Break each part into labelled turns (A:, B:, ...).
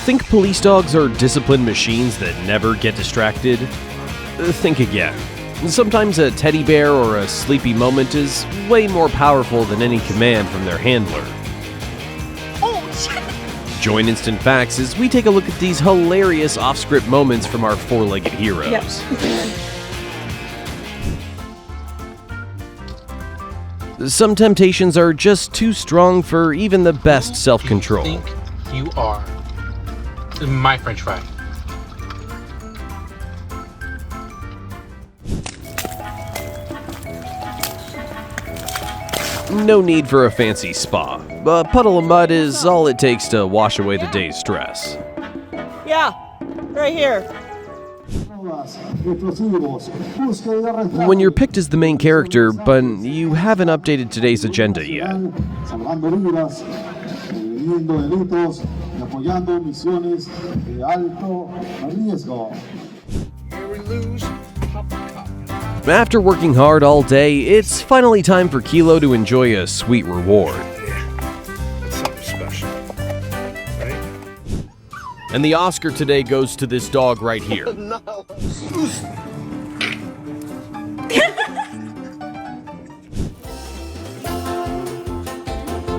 A: Think police dogs are disciplined machines that never get distracted? Think again. Sometimes a teddy bear or a sleepy moment is way more powerful than any command from their handler. Join Instant Facts as we take a look at these hilarious off-script moments from our four-legged heroes.
B: Yep.
A: Some temptations are just too strong for even the best self-control.
C: You think you are my French fry.
A: No need for a fancy spa. A puddle of mud is all it takes to wash away the day's stress.
B: Yeah, right here.
A: When you're picked as the main character, but you haven't updated today's agenda yet. After working hard all day, it's finally time for Kilo to enjoy a sweet reward.
D: That's something special, right?
A: And the Oscar today goes to this dog right here.
D: No.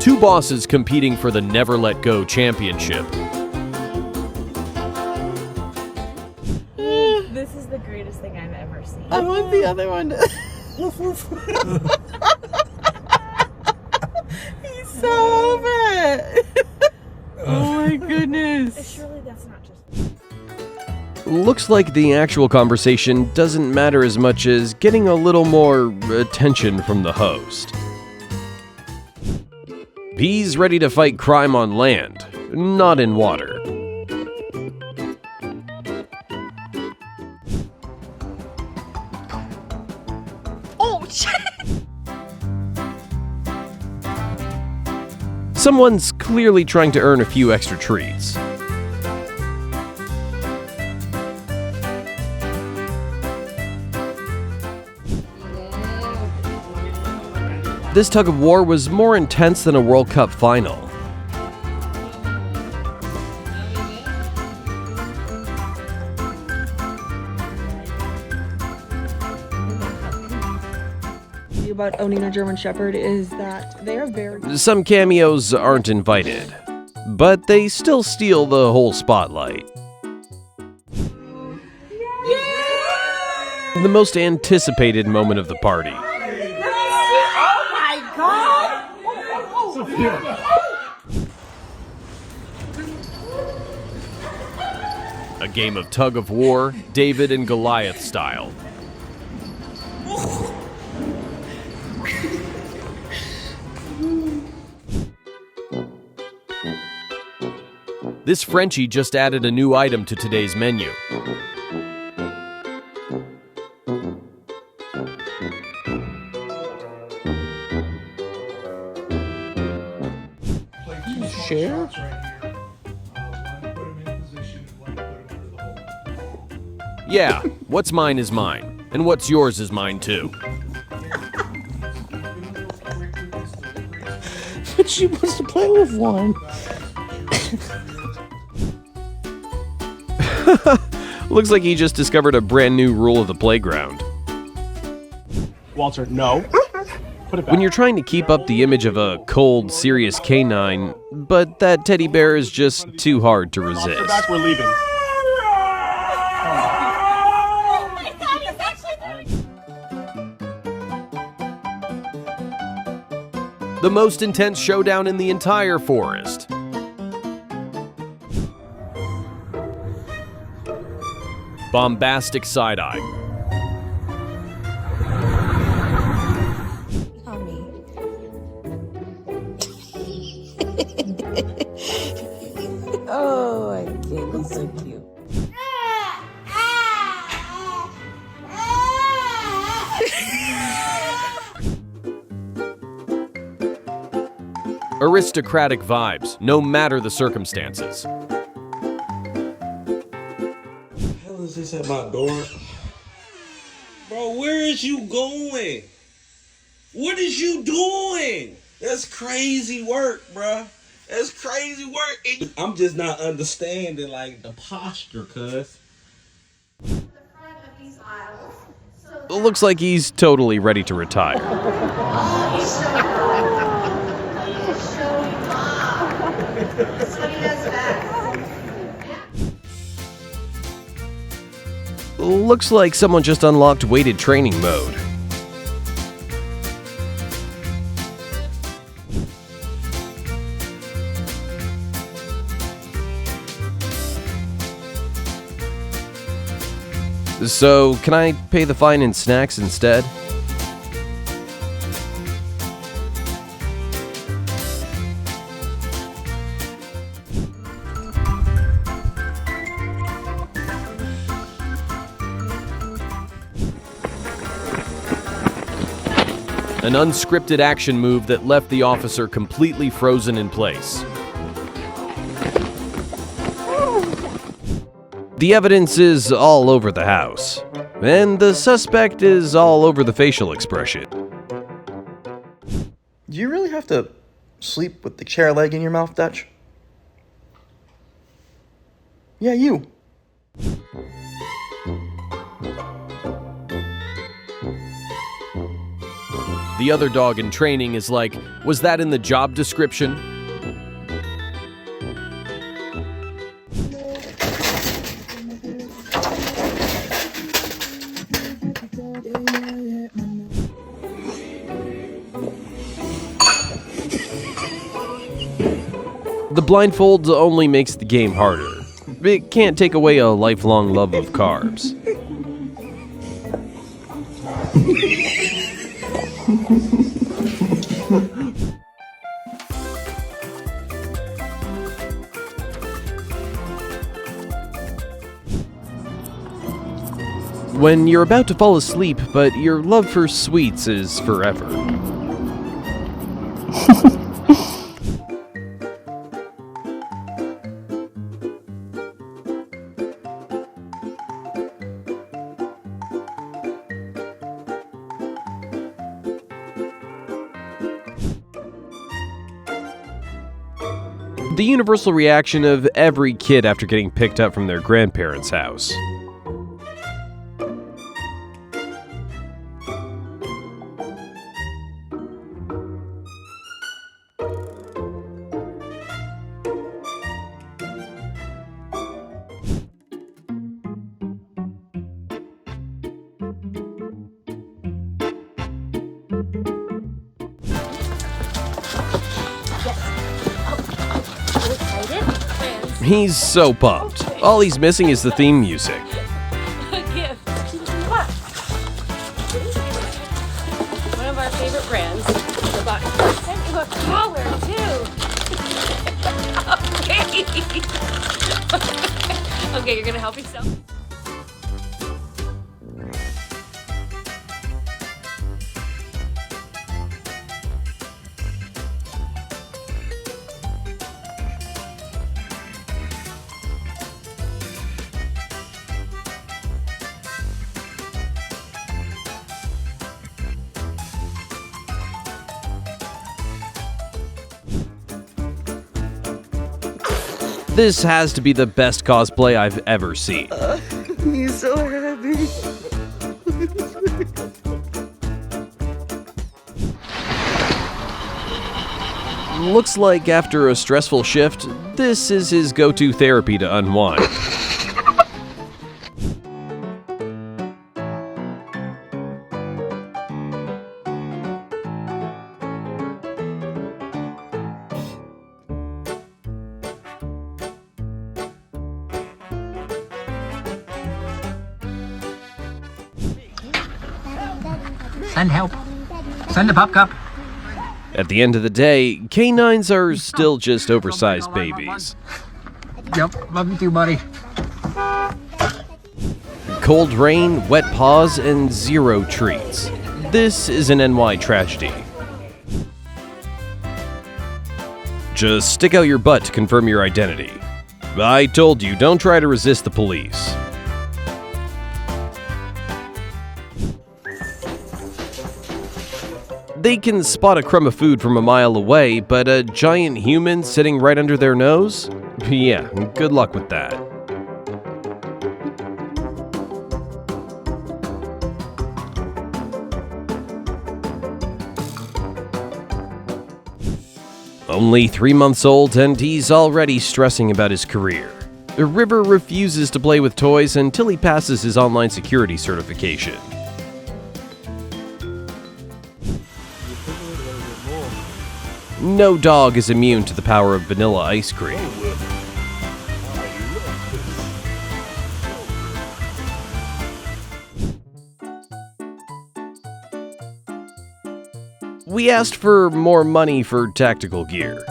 A: Two bosses competing for the Never Let Go championship.
E: This is the greatest thing I've ever seen.
B: I want the other one to... He's so over it. Oh my goodness.
E: Surely that's not just...
A: Looks like the actual conversation doesn't matter as much as getting a little more attention from the host. He's ready to fight crime on land, not in water. Someone's clearly trying to earn a few extra treats. This tug of war was more intense than a World Cup final.
B: About owning a German Shepherd is that they are very...
A: Some cameos aren't invited, but they still steal the whole spotlight. The most anticipated moment of the party.
B: Oh my God!
A: A game of tug of war, David and Goliath style. This Frenchie just added a new item to today's menu.
C: Share?
A: Yeah, what's mine is mine, and what's yours is mine too.
C: But she wants to play with one.
A: Looks like he just discovered a brand new rule of the playground.
F: Walter, no. Put it back.
A: When you're trying to keep up the image of a cold, serious canine, but that teddy bear is just too hard to resist.
F: Walter, back, we're leaving.
A: The most intense showdown in the entire forest. Bombastic side-eye.
B: Oh my goodness, so cute.
A: Aristocratic vibes, no matter the circumstances.
G: Hell is this at my door? Bro, where is you going? What is you doing? That's crazy work, bruh. That's crazy work. I'm just not understanding like the posture, cuz.
A: Looks like he's totally ready to retire. Looks like someone just unlocked weighted training mode. So, can I pay the fine in snacks instead? An unscripted action move that left the officer completely frozen in place. The evidence is all over the house, and the suspect is all over the facial expression.
H: Do you really have to sleep with the chair leg in your mouth, Dutch? Yeah, you.
A: The other dog in training is like, was that in the job description? The blindfold only makes the game harder. It can't take away a lifelong love of carbs. When you're about to fall asleep, but your love for sweets is forever. The universal reaction of every kid after getting picked up from their grandparents' house. He's so pumped. All he's missing is the theme music.
I: A gift. What? One of our favorite brands. I sent you a collar, too. Okay. Okay, you're gonna help yourself?
A: This has to be the best cosplay I've ever seen.
B: He's so happy.
A: Looks like after a stressful shift, this is his go-to therapy to unwind.
C: Send help. Send the pup cup.
A: At the end of the day, canines are still just oversized babies.
C: Yep, love you too, buddy.
A: Cold rain, wet paws, and zero treats. This is an NY tragedy. Just stick out your butt to confirm your identity. I told you, don't try to resist the police. They can spot a crumb of food from a mile away, but a giant human sitting right under their nose? Yeah, good luck with that. Only 3 months old, and he's already stressing about his career. River refuses to play with toys until he passes his online security certification. No dog is immune to the power of vanilla ice cream. We asked for more money for tactical gear.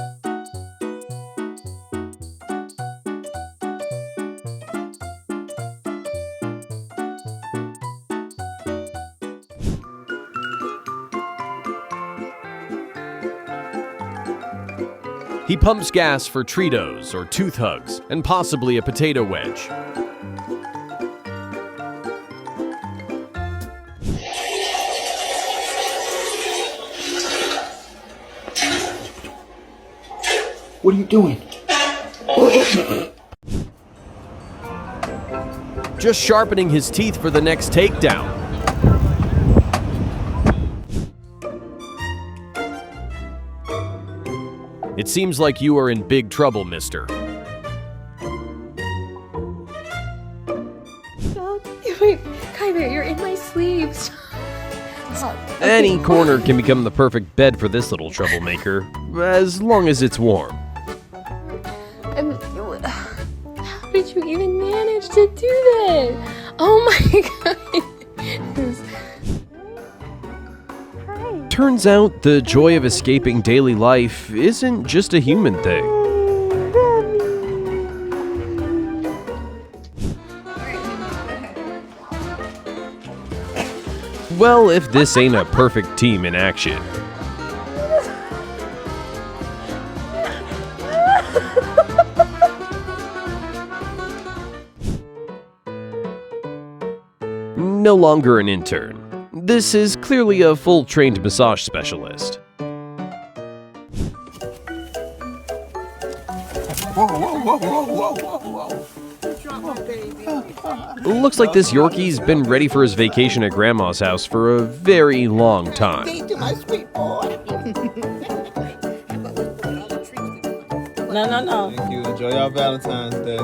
A: He pumps gas for Treatos or tooth hugs, and possibly a potato wedge.
G: What are you doing?
A: Just sharpening his teeth for the next takedown. It seems like you are in big trouble, mister.
I: Wait, Kyber, you're in my sleeves. Stop.
A: Any corner can become the perfect bed for this little troublemaker, as long as it's warm.
I: How did you even manage to do that? Oh my god.
A: Turns out the joy of escaping daily life isn't just a human thing. Well, if this ain't a perfect team in action. No longer an intern. This is clearly a full-trained massage specialist. Looks like this Yorkie's been ready for his vacation at Grandma's house for a very long time.
B: No.
J: Thank you. Enjoy your Valentine's Day.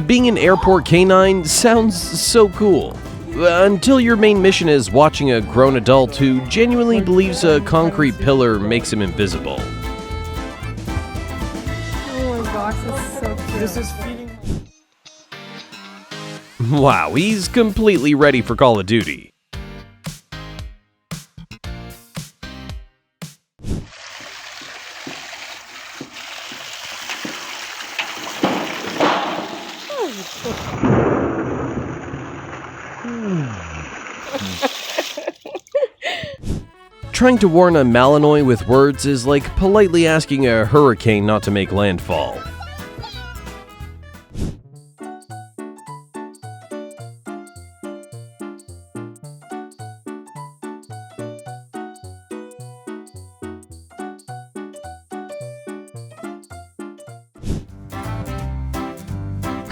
A: Being an airport canine sounds so cool. Until your main mission is watching a grown adult who genuinely believes a concrete pillar makes him invisible.
E: Oh my gosh, that's so cute.
F: This is feeding.
A: Wow, he's completely ready for Call of Duty. Trying to warn a Malinois with words is like politely asking a hurricane not to make landfall.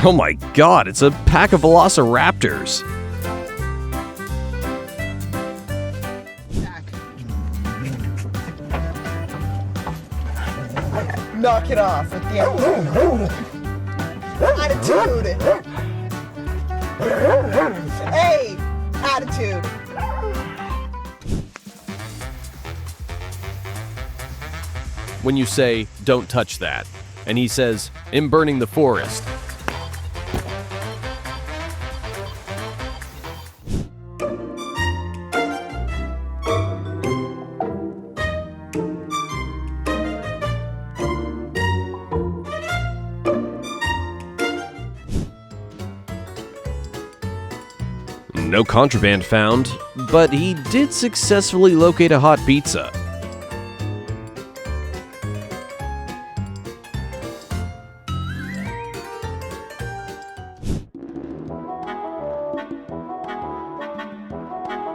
A: Oh my god, it's a pack of velociraptors!
B: Knock it off with the attitude. Hey, attitude.
A: When you say, "Don't touch that," and he says, "I'm burning the forest." No contraband found, but he did successfully locate a hot pizza.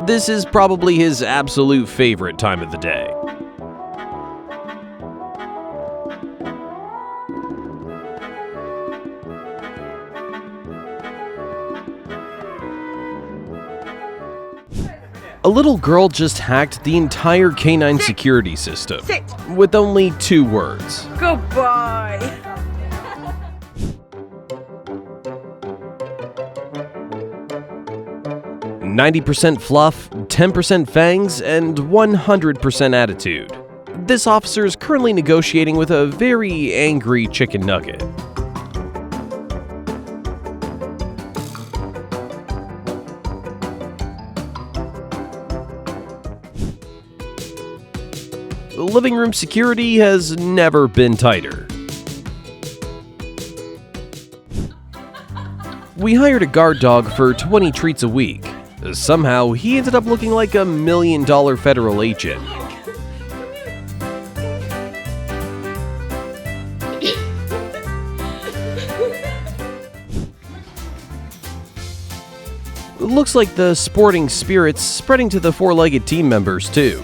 A: This is probably his absolute favorite time of the day. A little girl just hacked the entire canine security system with only 2 words.
B: Goodbye.
A: "90% fluff, 10% fangs, and 100% attitude." This officer is currently negotiating with a very angry chicken nugget. Living room security has never been tighter. We hired a guard dog for 20 treats a week. Somehow, he ended up looking like $1 million federal agent. Looks like the sporting spirit's spreading to the 4-legged team members, too.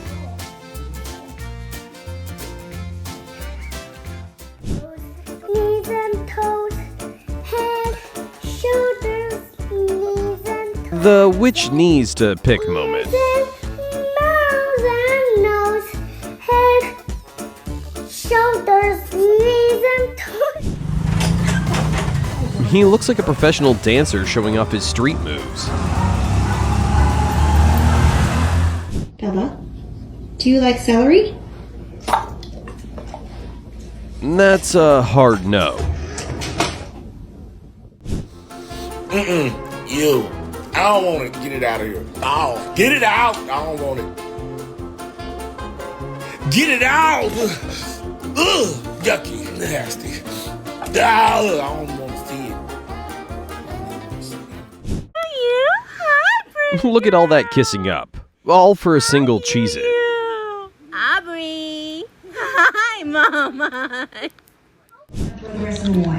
K: Knees and toes, head, shoulders, knees and toes.
A: The which knees to pick moment.
K: Mouth and nose, head, shoulders, knees and toes.
A: He looks like a professional dancer showing off his street moves.
L: Bella, do you like celery?
A: That's a hard no.
G: You. I don't want it. Get it out of here. Oh, get it out. I don't want it. Get it out. Ugh, yucky, nasty. I don't want to see it.
A: Look at all that kissing up. All for a single Cheez-It.
B: Aubrey. Hi, Mama.
L: Where's some more?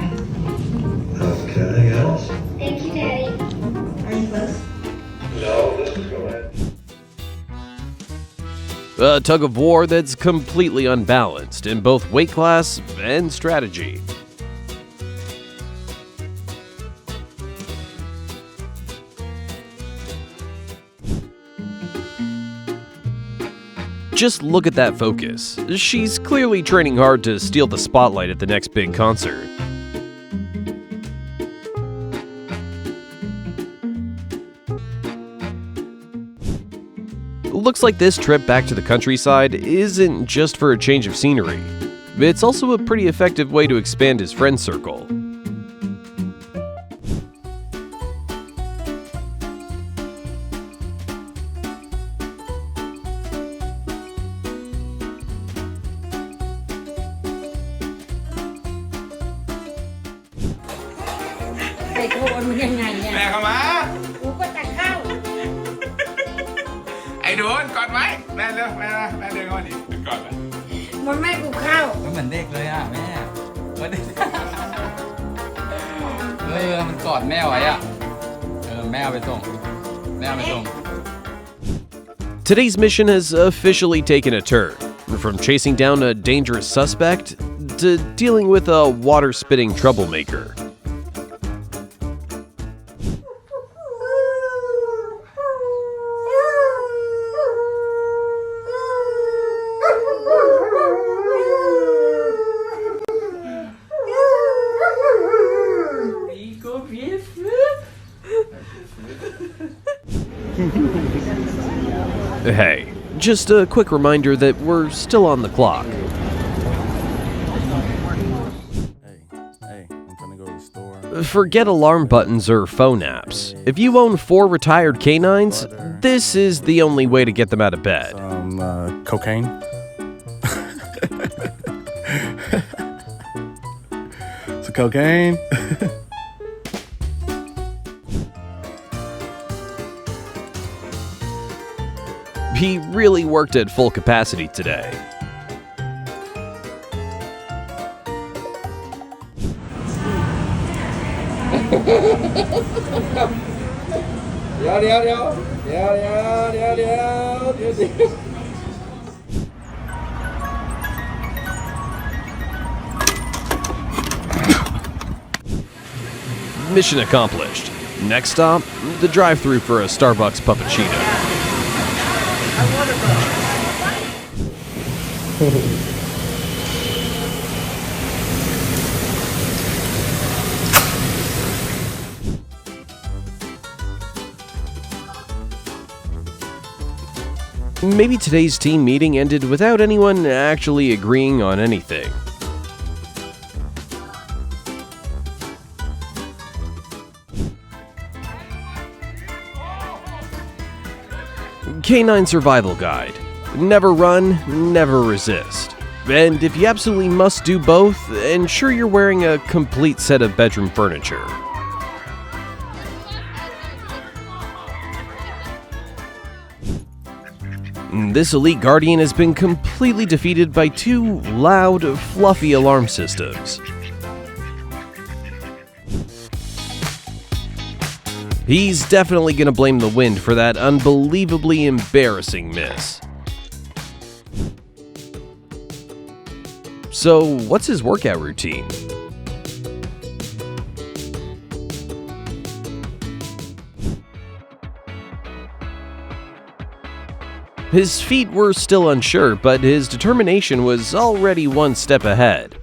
K: Okay, yes. Thank you, Daddy.
L: Are you close?
K: No, let's go ahead.
A: A tug of war that's completely unbalanced in both weight class and strategy. Just look at that focus. She's clearly training hard to steal the spotlight at the next big concert. Looks like this trip back to the countryside isn't just for a change of scenery. It's also a pretty effective way to expand his friend circle. Today's mission has officially taken a turn, from chasing down a dangerous suspect to dealing with a water-spitting troublemaker. Hey, just a quick reminder that we're still on the clock.
J: Hey, I'm trying to go to the store.
A: Forget alarm buttons or phone apps. If you own 4 retired canines, this is the only way to get them out of bed.
J: Cocaine. So cocaine.
A: He really worked at full capacity today. Mission accomplished. Next stop, the drive-thru for a Starbucks puppuccino. Maybe today's team meeting ended without anyone actually agreeing on anything. Canine Survival Guide. Never run, never resist. And if you absolutely must do both, ensure you're wearing a complete set of bedroom furniture. This elite guardian has been completely defeated by two loud, fluffy alarm systems. He's definitely gonna blame the wind for that unbelievably embarrassing miss. So, what's his workout routine? His feet were still unsure, but his determination was already one step ahead.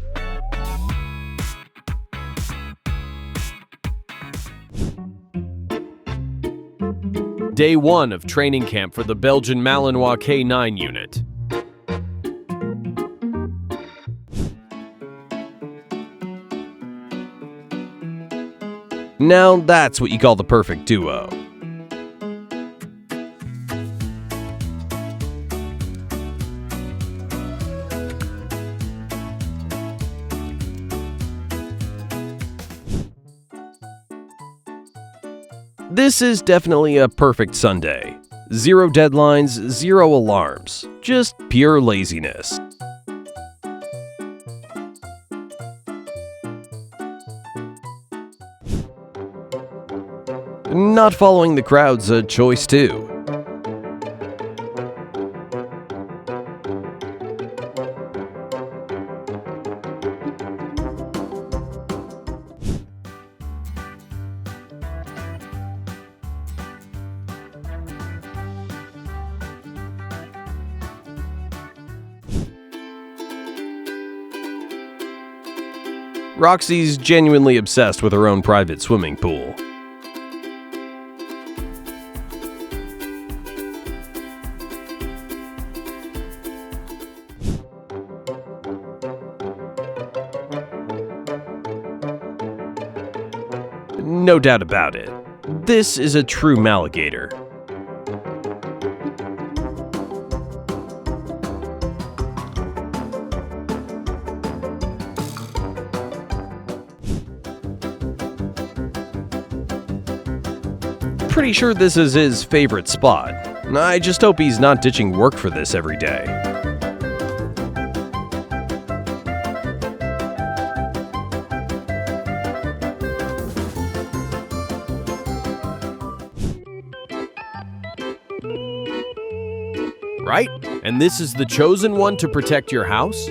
A: Day 1 of training camp for the Belgian Malinois K9 unit. Now that's what you call the perfect duo. This is definitely a perfect Sunday. 0 deadlines, 0 alarms. Just pure laziness. Not following the crowd's a choice too. Roxy's genuinely obsessed with her own private swimming pool. No doubt about it. This is a true Maligator. Pretty sure this is his favorite spot. I just hope he's not ditching work for this every day. Right? And this is the chosen one to protect your house?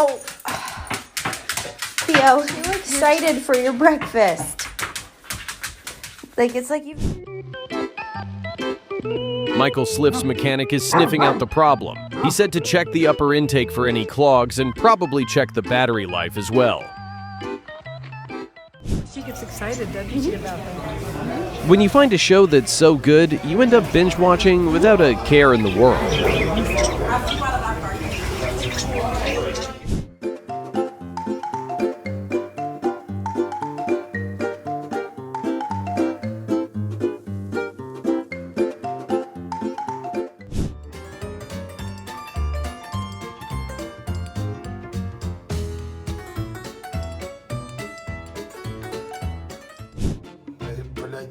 E: Oh, Theo, you excited for your breakfast? It's like you.
A: Michael Sliff's mechanic is sniffing out the problem. He said to check the upper intake for any clogs and probably check the battery life as well.
B: She gets excited, doesn't she, about that?
A: When you find a show that's so good, you end up binge watching without a care in the world.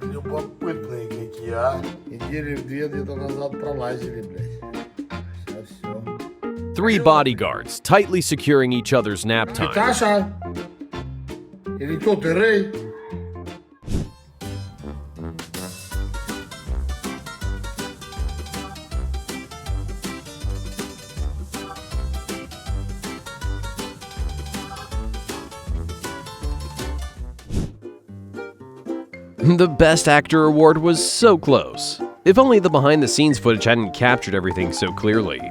G: Любопытные какие, а? Недели 2 где-то назад пролазили, блядь. Сейчас все.
A: 3 bodyguards, tightly securing each other's nap time.
G: Casa. Helicóptero.
A: The Best Actor award was so close. If only the behind-the-scenes footage hadn't captured everything so clearly.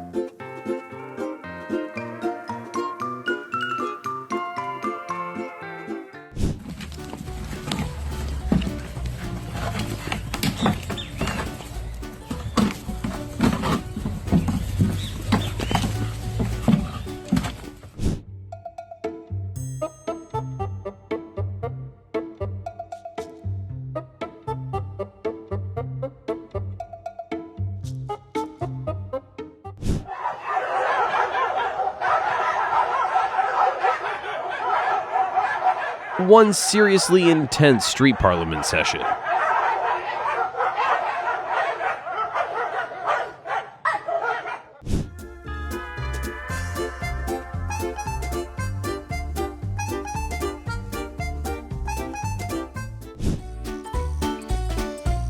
A: One seriously intense street parliament session.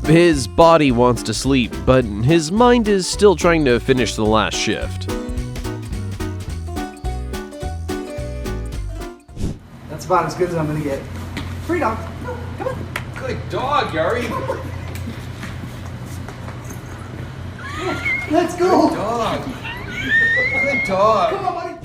A: His body wants to sleep, but his mind is still trying to finish the last shift.
M: That's about as good as I'm gonna get. Free dog. Come on.
A: Good dog, Yari.
M: Let's go.
A: Good dog. Good dog.
M: Come on, buddy.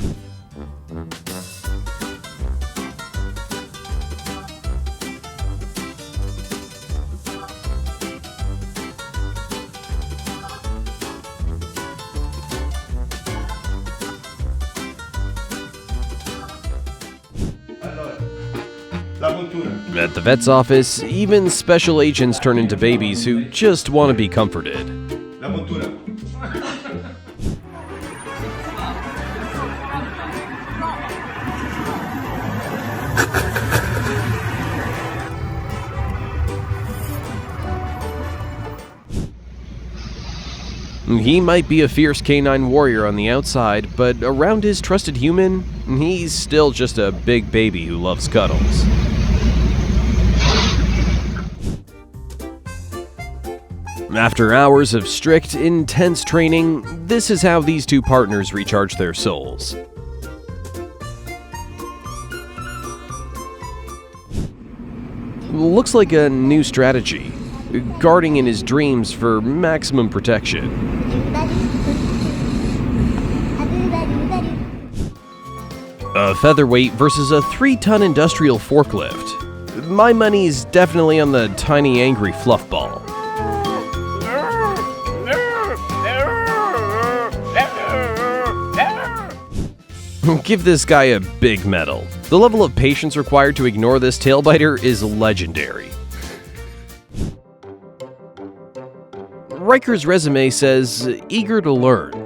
A: At the vet's office, even special agents turn into babies who just want to be comforted. He might be a fierce canine warrior on the outside, but around his trusted human, he's still just a big baby who loves cuddles. After hours of strict, intense training, this is how these two partners recharge their souls. Looks like a new strategy. Guarding in his dreams for maximum protection. A featherweight versus a 3-ton industrial forklift. My money's definitely on the tiny angry fluff ball. Give this guy a big medal. The level of patience required to ignore this tailbiter is legendary. Riker's resume says, eager to learn.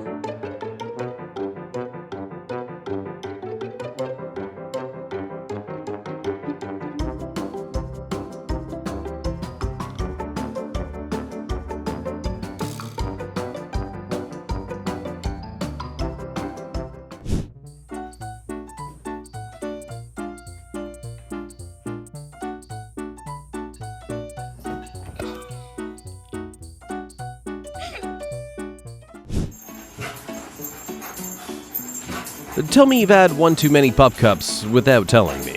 A: Tell me you've had one too many pup cups without telling me.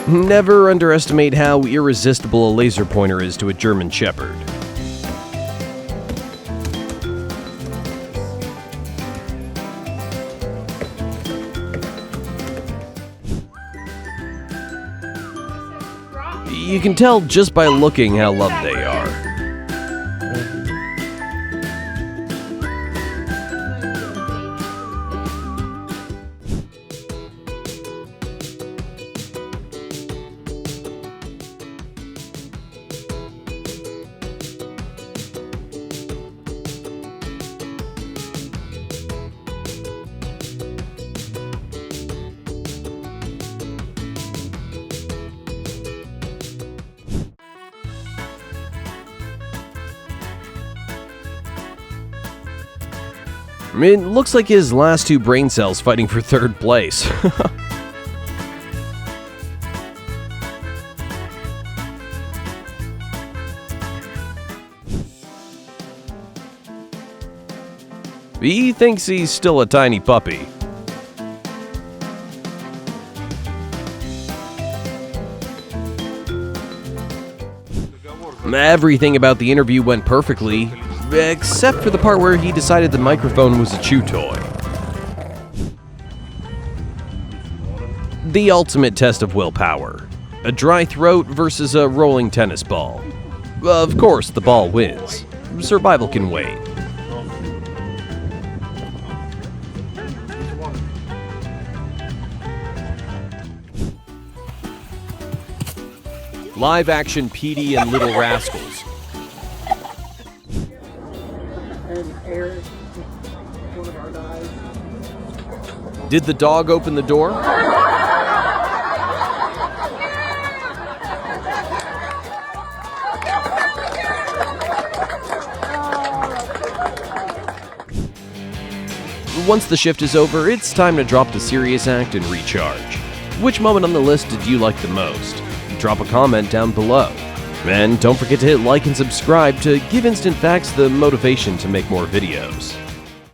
A: Never underestimate how irresistible a laser pointer is to a German Shepherd. You can tell just by looking how loved they are. It looks like his last two brain cells fighting for third place. He thinks he's still a tiny puppy. Everything about the interview went perfectly, except for the part where he decided the microphone was a chew toy. The ultimate test of willpower. A dry throat versus a rolling tennis ball. Of course, the ball wins. Survival can wait. Live action Petey and Little Rascals. Did the dog open the door? Once the shift is over, it's time to drop the serious act and recharge. Which moment on the list did you like the most? Drop a comment down below. And don't forget to hit like and subscribe to give Instant Facts the motivation to make more videos.